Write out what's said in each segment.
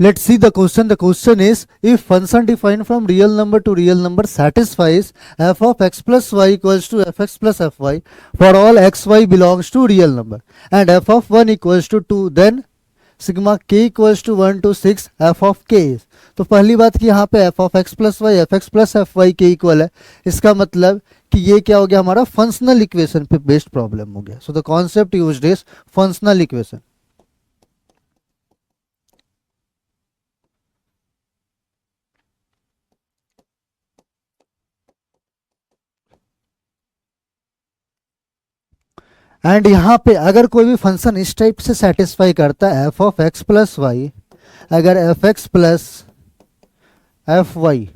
Let's see the question. The question is, if function defined from real number to real number satisfies f of x plus y equals to fx plus fy for all xy belongs to real number and f of 1 equals to 2, then sigma k equals to 1 to 6 f of k is. तो पहली बात कि यहाँ पे f of x plus y fx plus fy के equal है, इसका मतलब कि ये क्या हो गया, हमारा फंक्शनल इक्वेशन पे बेस्ड प्रॉब्लम हो गया. So the concept used is functional equation. And यहाँ पे अगर कोई भी फंक्शन इस टाइप से सेटिस्फाई करता है F of X plus Y, अगर F X plus F Y,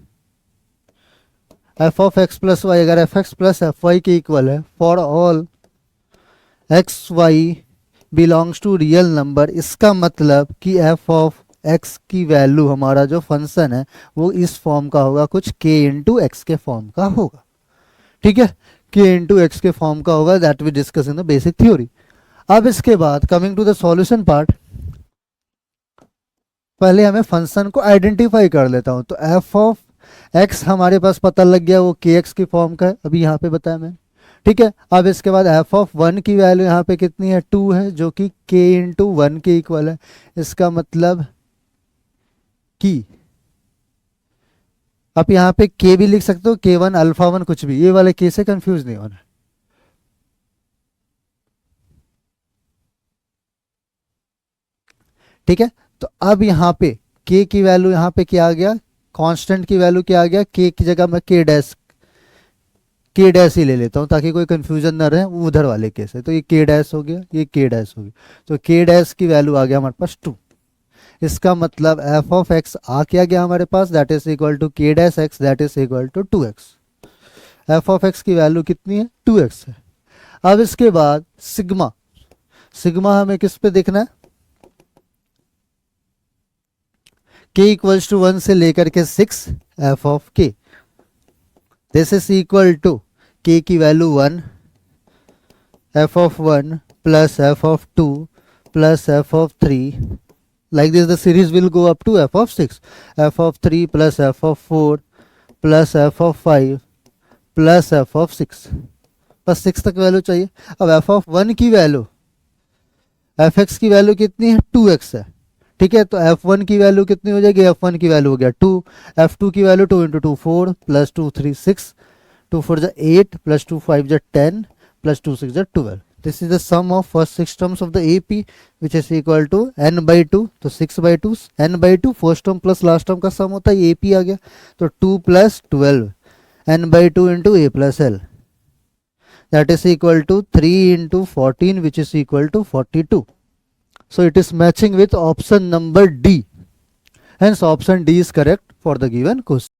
F of X plus Y अगर F X plus F Y के इक्वल है for all X Y belongs to real number, इसका मतलब कि एफ ऑफ एक्स की value हमारा जो फंक्शन है वो इस फॉर्म का होगा, कुछ के इंटू एक्स के फॉर्म का होगा. ठीक है, के इंटू एक्स के फॉर्म का होगा. That we discuss in the basic theory. अब इसके बाद coming to the solution part, पहले हमें फंक्शन को आइडेंटिफाई कर लेता हूं. तो एफ ऑफ एक्स हमारे पास पता लग गया वो के एक्स की फॉर्म का है, अभी यहाँ पे बताया मैंने. ठीक है, अब इसके बाद एफ ऑफ वन की वैल्यू यहाँ पे कितनी है, 2 है, जो कि के इंटू वन के इक्वल है. इसका मतलब कि आप यहाँ पे के भी लिख सकते हो, के वन अल्फा वन कुछ भी, ये वाले के से कंफ्यूज नहीं होना. ठीक है, तो अब यहाँ पे के की वैल्यू यहाँ पे क्या आ गया, कांस्टेंट की वैल्यू क्या आ गया, के की जगह मैं के डैश ही ले लेता हूँ ताकि कोई कंफ्यूजन ना रहे उधर वाले के से. तो ये के डैश हो गया, ये के डैश हो गया. तो के डैश की वैल्यू आ गया हमारे पास 2. इसका मतलब एफ ऑफ एक्स आ क्या गया हमारे पास, that is equal to K dash X that is equal to 2x. F of X की वैल्यू कितनी है, 2x है. अब इसके बाद सिग्मा, सिग्मा हमें किस पे देखना है, k इक्वल्स टू 1 से लेकर के 6 F of k. This is equal to k की value 1, F of 1 plus F of 2 plus F of 3. Like this the series will go up to f of 6, f of 3 plus f of 4 plus f of 5 plus f of 6. बस 6 तक value चाहिए. अब f of 1 की value, F x की value कितनी है, 2x है. ठीक है, तो f1 की वैल्यू कितनी हो जाएगी, f1 की वैल्यू हो गया 2, f2 की वैल्यू 2 इंटू 2 4 प्लस 2 3 6, 2 4 जा 8 प्लस 2 5 जा 10 प्लस 2 6 जा 12. This is the sum of first 6 terms of the AP which is equal to n by 2. तो 6 by 2 n by 2 first term plus last term का सम होता है, AP आ गया. तो 2 plus 12 n by 2 into a plus l, that is equal to 3 into 14 which is equal to 42. So it is matching with option number D. Hence option D is correct for the given question.